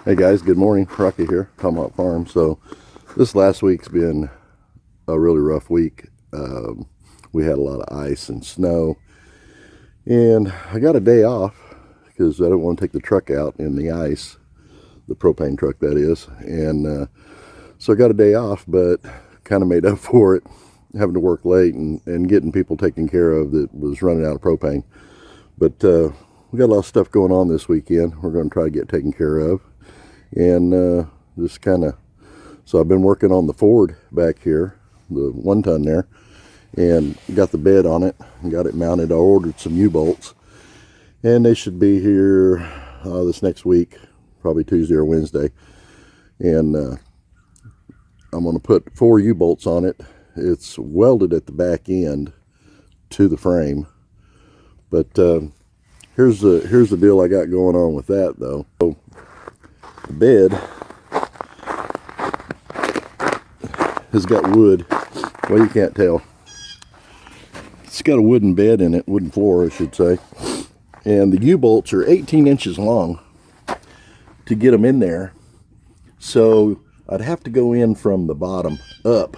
Hey guys, good morning. Rocky here, Tomahawk Farm. So this last week's been a really rough week. We had a lot of ice and snow, and I got a day off because I don't want to take the truck out in the ice, the propane truck that is. And so I got a day off, but kind of made up for it having to work late and getting people taken care of that was running out of propane. But we got a lot of stuff going on this weekend we're going to try to get taken care of. And just kind of, so I've been working on the Ford back here, the 1 ton there, and got the bed on it and got it mounted. I ordered some U-bolts, and they should be here this next week, probably Tuesday or Wednesday. And I'm going to put 4 U-bolts on it. It's welded at the back end to the frame, but here's the deal I got going on with that though. So, the bed has got wood. Well, you can't tell. It's got a wooden bed in it, wooden floor, I should say. And the U-bolts are 18 inches long to get them in there. So I'd have to go in from the bottom up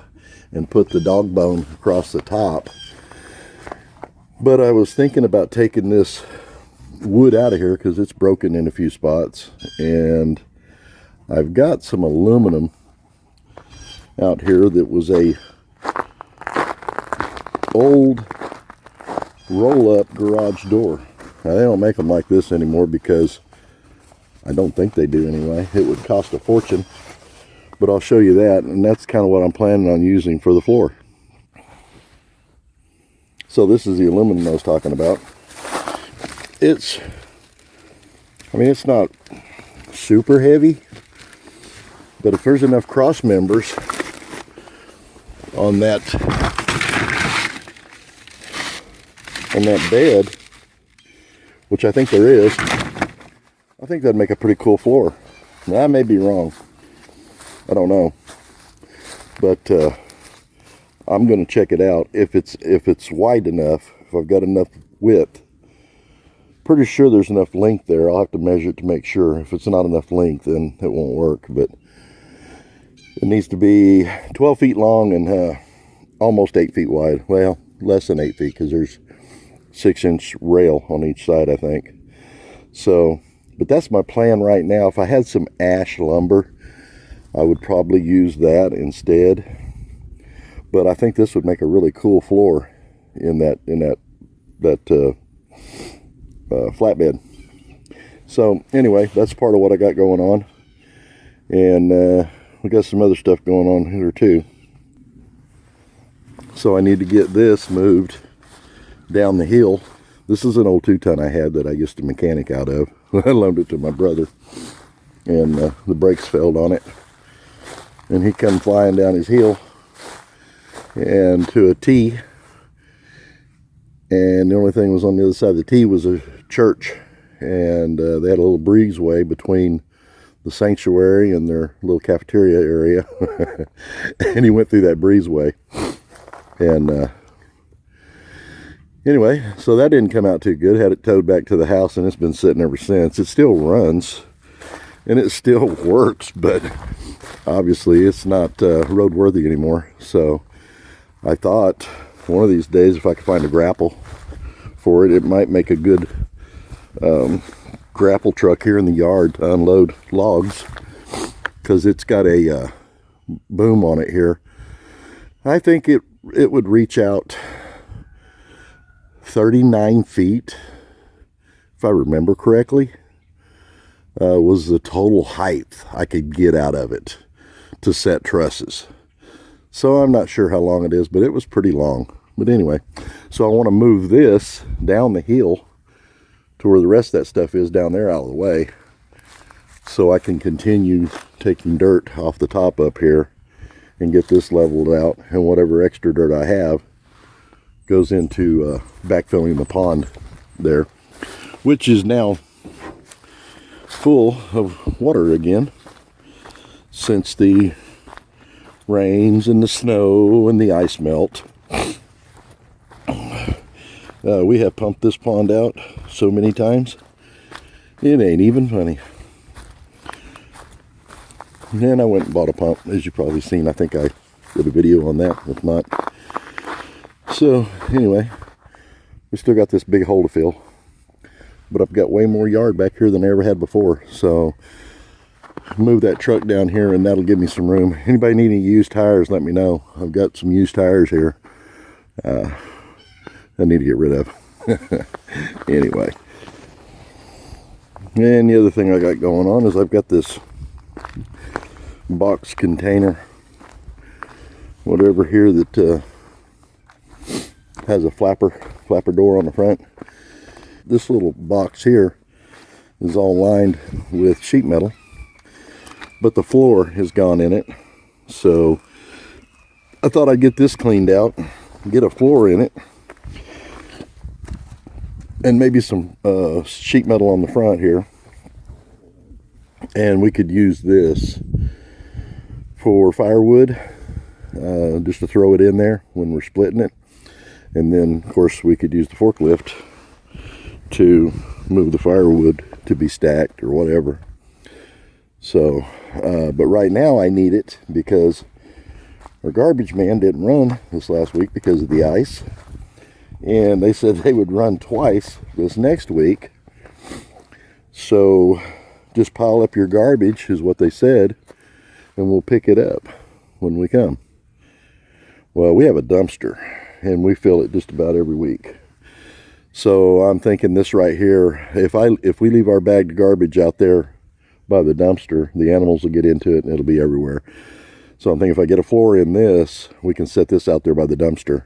and put the dog bone across the top. But I was thinking about taking this wood out of here because it's broken in a few spots, and I've got some aluminum out here that was a old roll-up garage door. Now, they don't make them like this anymore because I don't think they do anyway. It would cost a fortune, but I'll show you that, and that's kind of what I'm planning on using for the floor. So this is the aluminum I was talking about. It's not super heavy, but if there's enough cross members on that bed, which I think there is, I think that'd make a pretty cool floor. Now, I may be wrong. I don't know, but I'm going to check it out. If it's wide enough, if I've got enough width. Pretty sure there's enough length there. I'll have to measure it to make sure. If it's not enough length, then it won't work. But it needs to be 12 feet long and almost 8 feet wide. Well, less than 8 feet because there's 6-inch rail on each side, I think. So, but that's my plan right now. If I had some ash lumber, I would probably use that instead. But I think this would make a really cool floor in that flatbed. So anyway, that's part of what I got going on, and we got some other stuff going on here too. So I need to get this moved down the hill. This is an old 2 ton I had that I used to mechanic out of. I loaned it to my brother, and the brakes failed on it, and he come flying down his hill and to a T, and the only thing was on the other side of the T was a church, and they had a little breezeway between the sanctuary and their little cafeteria area. And he went through that breezeway, and anyway, so that didn't come out too good. Had it towed back to the house, and it's been sitting ever since. It still runs and it still works, but obviously it's not roadworthy anymore. So I thought one of these days, if I could find a grapple for it, it might make a good grapple truck here in the yard to unload logs, because it's got a boom on it here. I think it would reach out 39 feet, if I remember correctly, was the total height I could get out of it to set trusses. So I'm not sure how long it is, but it was pretty long. But anyway, so I want to move this down the hill to where the rest of that stuff is down there out of the way, so I can continue taking dirt off the top up here and get this leveled out, and whatever extra dirt I have goes into backfilling the pond there, which is now full of water again since the rains and the snow and the ice melt. We have pumped this pond out so many times, it ain't even funny. And I went and bought a pump, as you've probably seen. I think I did a video on that, if not. So anyway, we still got this big hole to fill, but I've got way more yard back here than I ever had before. So move that truck down here and that'll give me some room. Anybody need any used tires, let me know. I've got some used tires here I need to get rid of. Anyway, and the other thing I got going on is I've got this box container, whatever here, that has a flapper door on the front. This little box here is all lined with sheet metal, but the floor has gone in it. So I thought I'd get this cleaned out, get a floor in it, and maybe some sheet metal on the front here. And we could use this for firewood, just to throw it in there when we're splitting it. And then, of course, we could use the forklift to move the firewood to be stacked or whatever. So, but right now I need it because our garbage man didn't run this last week because of the ice. And they said they would run twice this next week. So just pile up your garbage is what they said, and we'll pick it up when we come. Well, we have a dumpster and we fill it just about every week. So I'm thinking this right here, if we leave our bagged garbage out there by the dumpster, the animals will get into it and it'll be everywhere. So I'm thinking if I get a floor in this, we can set this out there by the dumpster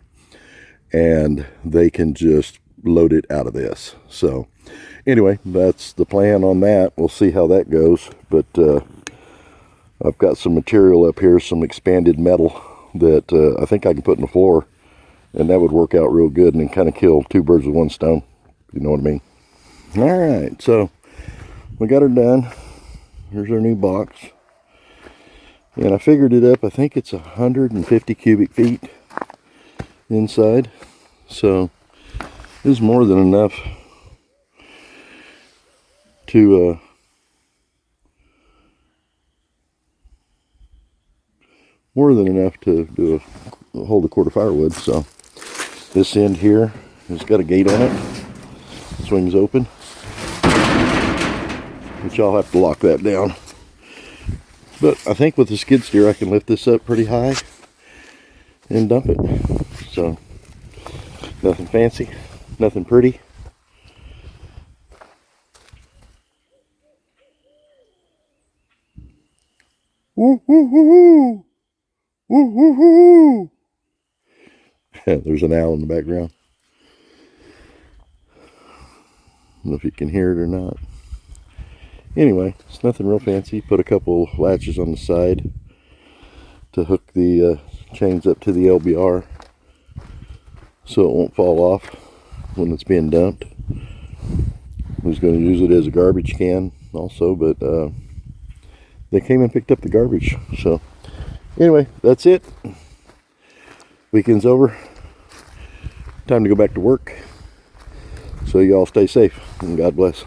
and they can just load it out of this. So anyway, that's the plan on that. We'll see how that goes. But I've got some material up here, some expanded metal that I think I can put in the floor, and that would work out real good and kind of kill two birds with one stone. You know what I mean? All right, so we got her done. Here's our new box. And I figured it up. I think it's 150 cubic feet inside. So this is more than enough to hold a quart of firewood. So this end here has got a gate on it. Swings open, which I'll have to lock that down. But I think with the skid steer I can lift this up pretty high and dump it. So nothing fancy, nothing pretty. Woo woo woo woo. Woo woo woo. There's an owl in the background. I don't know if you can hear it or not. Anyway, it's nothing real fancy. Put a couple latches on the side to hook the chains up to the LBR so it won't fall off when it's being dumped. I was going to use it as a garbage can also, but they came and picked up the garbage. So anyway, that's it. Weekend's over. Time to go back to work. So y'all stay safe and God bless.